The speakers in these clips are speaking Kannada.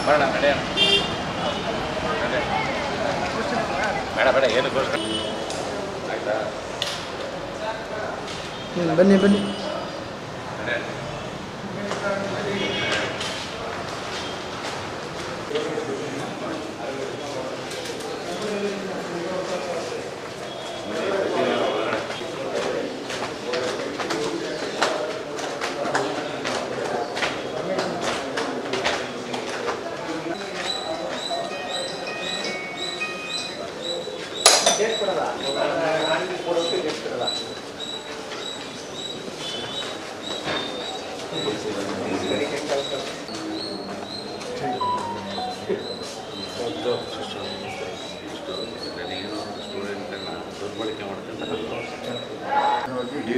ಬೇಡ ಬೇಡ ಏನು ಆಯ್ತಾ ಬನ್ನಿ ಬನ್ನಿ.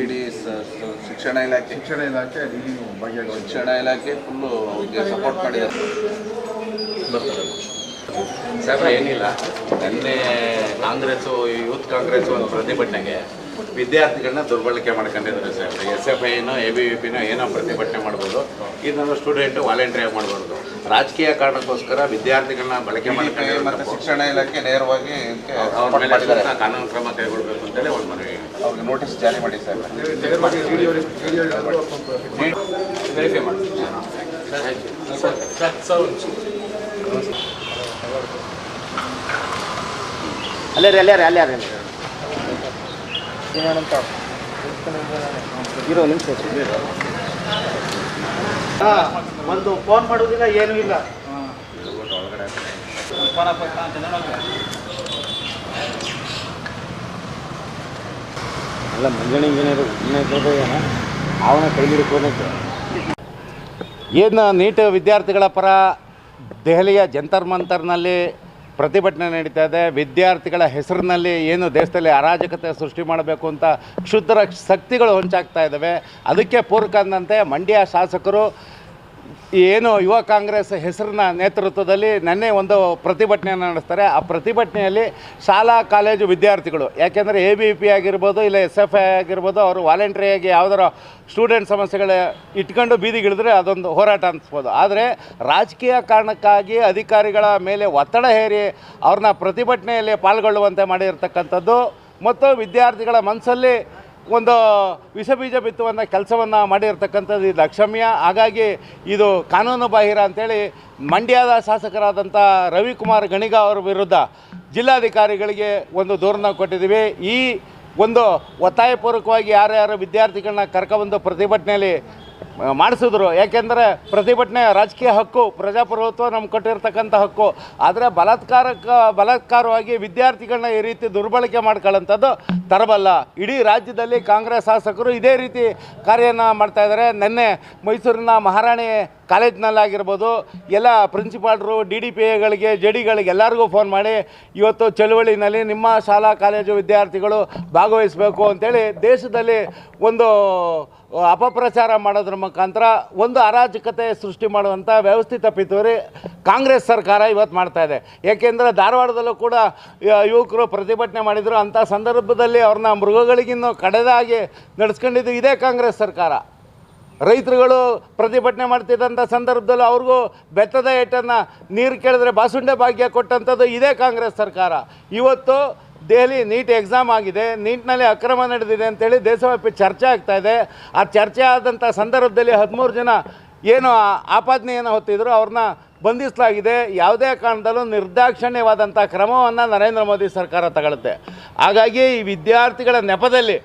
ಡಿ ಶಿಕ್ಷಣ ಇಲಾಖೆ ಶಿಕ್ಷಣ ಇಲಾಖೆ ಫುಲ್ಲು ಅವ್ರಿಗೆ ಸಪೋರ್ಟ್ ಮಾಡಿದ್ದಾರೆ. ಸಾಹೇಬ್ರೆ ಏನಿಲ್ಲ, ನಿನ್ನೆ ಕಾಂಗ್ರೆಸ್ಸು ಯೂತ್ ಕಾಂಗ್ರೆಸ್ ಒಂದು ಪ್ರತಿಭಟನೆಗೆ ವಿದ್ಯಾರ್ಥಿಗಳನ್ನ ದುರ್ಬಳಕೆ ಮಾಡ್ಕೊಂಡಿದ್ದಾರೆ ಸಾಹೇಬ್ರೆ. SFIನೋ ABVPನೋ ಏನೋ ಪ್ರತಿಭಟನೆ ಮಾಡ್ಬೋದು, ಇದನ್ನು ಸ್ಟೂಡೆಂಟು ವಾಲಂಟ್ರಿಯಾಗಿ ಮಾಡ್ಬಾರ್ದು. ರಾಜಕೀಯ ಕಾರಣಕ್ಕೋಸ್ಕರ ವಿದ್ಯಾರ್ಥಿಗಳನ್ನ ಬಳಕೆ ಮಾಡ್ಕೊಂಡು ಮತ್ತು ಶಿಕ್ಷಣ ಇಲಾಖೆ ನೇರವಾಗಿ ಅವ್ರ ಮೇಲೆ ಕಾನೂನು ಕ್ರಮ ಕೈಗೊಳ್ಳಬೇಕು ಅಂತೇಳಿ ಒಂದು ಮನವಿ, ಅವ್ರಿಗೆ ನೋಟಿಸ್ ಜಾರಿ ಮಾಡಿ ಸರ್. ವೆರಿಫೈ ಮಾಡಿ ಅಲ್ಲೇ ರೀ ಇರೋ ನಿಮಿಷ ಒಂದು ಫೋನ್ ಮಾಡೋದಿಲ್ಲ, ಏನೂ ಇಲ್ಲ. ಅಲ್ಲ ಮಂಜಾನೆ ಅವನ ಕೈ ಹಿಡ್ಕೊಳಕ್ಕೆ ಏನು ನೀಟ್ ವಿದ್ಯಾರ್ಥಿಗಳ ಪರ ದೆಹಲಿಯ ಜಂತರ್ ಮಂತರ್ನಲ್ಲಿ ಪ್ರತಿಭಟನೆ ನಡೀತಾ ಇದೆ. ವಿದ್ಯಾರ್ಥಿಗಳ ಹೆಸರಿನಲ್ಲಿ ಏನು ದೇಶದಲ್ಲಿ ಅರಾಜಕತೆ ಸೃಷ್ಟಿ ಮಾಡಬೇಕು ಅಂತ ಕ್ಷುದ್ರ ಶಕ್ತಿಗಳು ಹೊಂಚಾಗ್ತಾ ಇದ್ದಾವೆ. ಅದಕ್ಕೆ ಪೂರಕಂದಂತೆ ಮಂಡ್ಯ ಶಾಸಕರು ಏನು ಯುವ ಕಾಂಗ್ರೆಸ್ ಹೆಸರಿನ ನೇತೃತ್ವದಲ್ಲಿ ನಿನ್ನೆ ಒಂದು ಪ್ರತಿಭಟನೆಯನ್ನು ನಡೆಸ್ತಾರೆ. ಆ ಪ್ರತಿಭಟನೆಯಲ್ಲಿ ಶಾಲಾ ಕಾಲೇಜು ವಿದ್ಯಾರ್ಥಿಗಳು, ಯಾಕೆಂದರೆ ABVP ಆಗಿರ್ಬೋದು ಇಲ್ಲ SFI ಆಗಿರ್ಬೋದು, ಅವರು ವಾಲಂಟ್ರಿಯಾಗಿ ಯಾವುದಾರ ಸ್ಟೂಡೆಂಟ್ ಸಮಸ್ಯೆಗಳ ಇಟ್ಕೊಂಡು ಬೀದಿಗಿಳಿದ್ರೆ ಅದೊಂದು ಹೋರಾಟ ಅನಿಸ್ಬೋದು. ಆದರೆ ರಾಜಕೀಯ ಕಾರಣಕ್ಕಾಗಿ ಅಧಿಕಾರಿಗಳ ಮೇಲೆ ಒತ್ತಡ ಹೇರಿ ಅವ್ರನ್ನ ಪ್ರತಿಭಟನೆಯಲ್ಲಿ ಪಾಲ್ಗೊಳ್ಳುವಂತೆ ಮಾಡಿರ್ತಕ್ಕಂಥದ್ದು ಮತ್ತು ವಿದ್ಯಾರ್ಥಿಗಳ ಮನಸ್ಸಲ್ಲಿ ಒಂದು ವಿಷಬೀಜ ಬಿತ್ತುವಂಥ ಕೆಲಸವನ್ನು ಮಾಡಿರ್ತಕ್ಕಂಥದ್ದು ಇದು ಅಕ್ಷಮ್ಯ. ಹಾಗಾಗಿ ಇದು ಕಾನೂನು ಬಾಹಿರ ಅಂಥೇಳಿ ಮಂಡ್ಯದ ಶಾಸಕರಾದಂಥ ರವಿಕುಮಾರ್ ಗಣಿಗ ಅವರ ವಿರುದ್ಧ ಜಿಲ್ಲಾಧಿಕಾರಿಗಳಿಗೆ ಒಂದು ದೂರನ್ನು ಕೊಟ್ಟಿದ್ದೀವಿ. ಈ ಒಂದು ಒತ್ತಾಯಪೂರ್ವಕವಾಗಿ ಯಾರ್ಯಾರು ವಿದ್ಯಾರ್ಥಿಗಳನ್ನ ಕರ್ಕೊಬಂದು ಪ್ರತಿಭಟನೆಯಲ್ಲಿ ಮಾಡಿಸಿದ್ರು. ಯಾಕೆಂದರೆ ಪ್ರತಿಭಟನೆ ರಾಜಕೀಯ ಹಕ್ಕು, ಪ್ರಜಾಪ್ರಭುತ್ವ ನಮ್ಗೆ ಕೊಟ್ಟಿರ್ತಕ್ಕಂಥ ಹಕ್ಕು. ಆದರೆ ಬಲಾತ್ಕಾರವಾಗಿ ವಿದ್ಯಾರ್ಥಿಗಳನ್ನ ಈ ರೀತಿ ದುರ್ಬಳಕೆ ಮಾಡ್ಕೊಳ್ಳೋಂಥದ್ದು ತರಬಲ್ಲ. ಇಡೀ ರಾಜ್ಯದಲ್ಲಿ ಕಾಂಗ್ರೆಸ್ ಶಾಸಕರು ಇದೇ ರೀತಿ ಕಾರ್ಯನ ಮಾಡ್ತಾಯಿದ್ದಾರೆ. ನಿನ್ನೆ ಮೈಸೂರಿನ ಮಹಾರಾಣಿ ಕಾಲೇಜಿನಲ್ಲಾಗಿರ್ಬೋದು, ಎಲ್ಲ ಪ್ರಿನ್ಸಿಪಾಲ್ರು, DDPAಗಳಿಗೆ, JDಗಳಿಗೆ ಎಲ್ಲರಿಗೂ ಫೋನ್ ಮಾಡಿ ಇವತ್ತು ಚಳುವಳಿನಲ್ಲಿ ನಿಮ್ಮ ಶಾಲಾ ಕಾಲೇಜು ವಿದ್ಯಾರ್ಥಿಗಳು ಭಾಗವಹಿಸಬೇಕು ಅಂಥೇಳಿ ದೇಶದಲ್ಲಿ ಒಂದು ಅಪಪ್ರಚಾರ ಮಾಡೋದ್ರ ಮುಖಾಂತರ ಒಂದು ಅರಾಜಕತೆ ಸೃಷ್ಟಿ ಮಾಡುವಂಥ ವ್ಯವಸ್ಥಿತ ಪಿತೂರಿ ಕಾಂಗ್ರೆಸ್ ಸರ್ಕಾರ ಇವತ್ತು ಮಾಡ್ತಾಯಿದೆ. ಏಕೆಂದರೆ ಧಾರವಾಡದಲ್ಲೂ ಕೂಡ ಯುವಕರು ಪ್ರತಿಭಟನೆ ಮಾಡಿದರು. ಅಂಥ ಸಂದರ್ಭದಲ್ಲಿ ಅವ್ರನ್ನ ಮೃಗಗಳಿಗಿನ್ನೂ ಕಡೆದಾಗಿ ನಡೆಸ್ಕೊಂಡಿದ್ದು ಇದೇ ಕಾಂಗ್ರೆಸ್ ಸರ್ಕಾರ. ರೈತರುಗಳು ಪ್ರತಿಭಟನೆ ಮಾಡ್ತಿದ್ದಂಥ ಸಂದರ್ಭದಲ್ಲಿ ಅವ್ರಿಗೂ ಬೆತ್ತದ ಏಟನ್ನು ನೀರು ಕೇಳಿದ್ರೆ ಬಾಸುಂಡೆ ಭಾಗ್ಯ ಕೊಟ್ಟಂಥದ್ದು ಇದೇ ಕಾಂಗ್ರೆಸ್ ಸರ್ಕಾರ. ಇವತ್ತು ದೆಹಲಿ ನೀಟ್ ಎಕ್ಸಾಮ್ ಆಗಿದೆ, ನೀಟ್ನಲ್ಲಿ ಅಕ್ರಮ ನಡೆದಿದೆ ಅಂತೇಳಿ ದೇಶವ್ಯಾಪಿ ಚರ್ಚೆ ಆಗ್ತಾಯಿದೆ. ಆ ಚರ್ಚೆ ಆದಂಥ ಸಂದರ್ಭದಲ್ಲಿ 13 ಜನ ಏನು ಆಪಾದನೆಯನ್ನು ಹೊತ್ತಿದ್ರು ಅವ್ರನ್ನ ಬಂಧಿಸಲಾಗಿದೆ. ಯಾವುದೇ ಕಾರಣದಲ್ಲೂ ನಿರ್ದಾಕ್ಷಿಣ್ಯವಾದಂಥ ಕ್ರಮವನ್ನು ನರೇಂದ್ರ ಮೋದಿ ಸರ್ಕಾರ ತಗೊಳುತ್ತೆ. ಹಾಗಾಗಿ ಈ ವಿದ್ಯಾರ್ಥಿಗಳ ನೆಪದಲ್ಲಿ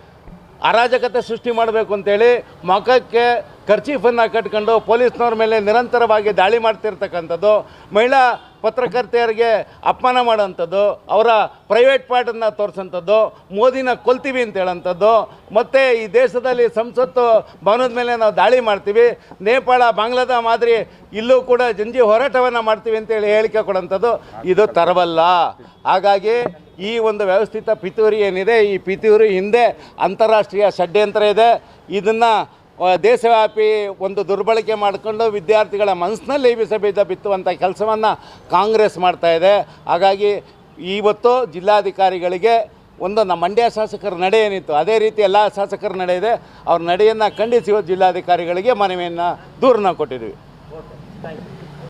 ಅರಾಜಕತೆ ಸೃಷ್ಟಿ ಮಾಡಬೇಕು ಅಂತೇಳಿ ಮುಖಕ್ಕೆ ಕರ್ಚೀಫನ್ನು ಕಟ್ಕೊಂಡು ಪೊಲೀಸ್ನವ್ರ ಮೇಲೆ ನಿರಂತರವಾಗಿ ದಾಳಿ ಮಾಡ್ತಿರ್ತಕ್ಕಂಥದ್ದು, ಮಹಿಳಾ ಪತ್ರಕರ್ತೆಯರಿಗೆ ಅಪಮಾನ ಮಾಡೋಂಥದ್ದು, ಅವರ ಪ್ರೈವೇಟ್ ಪಾರ್ಟನ್ನು ತೋರಿಸೋಂಥದ್ದು, ಮೋದಿನ ಕೊಲ್ತೀವಿ ಅಂತ ಹೇಳೋಂಥದ್ದು, ಮತ್ತು ಈ ದೇಶದಲ್ಲಿ ಸಂಸತ್ತು ಭವನದ ಮೇಲೆ ನಾವು ದಾಳಿ ಮಾಡ್ತೀವಿ, ನೇಪಾಳ ಬಾಂಗ್ಲಾದ ಮಾದರಿ ಇಲ್ಲೂ ಕೂಡ ಜಂಜಿ ಹೋರಾಟವನ್ನು ಮಾಡ್ತೀವಿ ಅಂತೇಳಿ ಹೇಳಿಕೆ ಕೊಡೋಂಥದ್ದು ಇದು ತರಬಲ್ಲ. ಹಾಗಾಗಿ ಈ ಒಂದು ವ್ಯವಸ್ಥಿತ ಪಿತೂರಿ ಏನಿದೆ, ಈ ಪಿತೂರಿ ಹಿಂದೆ ಅಂತಾರಾಷ್ಟ್ರೀಯ ಷಡ್ಯಂತ್ರ ಇದೆ. ಇದನ್ನು ದೇಶವ್ಯಾಪಿ ಒಂದು ದುರ್ಬಳಕೆ ಮಾಡಿಕೊಂಡು ವಿದ್ಯಾರ್ಥಿಗಳ ಮನಸ್ಸಿನಲ್ಲಿ ಬೀಜ ಬಿತ್ತುವಂಥ ಕೆಲಸವನ್ನು ಕಾಂಗ್ರೆಸ್ ಮಾಡ್ತಾಯಿದೆ. ಹಾಗಾಗಿ ಇವತ್ತು ಜಿಲ್ಲಾಧಿಕಾರಿಗಳಿಗೆ ಒಂದು ನಮ್ಮ ಮಂಡ್ಯ ಶಾಸಕರ ನಡೆ ಏನಿತ್ತು ಅದೇ ರೀತಿ ಎಲ್ಲ ಶಾಸಕರ ನಡೆ ಇದೆ. ಅವ್ರ ನಡೆಯನ್ನು ಖಂಡಿಸಿ ಜಿಲ್ಲಾಧಿಕಾರಿಗಳಿಗೆ ಮನವಿಯನ್ನು ದೂರನ್ನು ಕೊಟ್ಟಿದ್ದೀವಿ.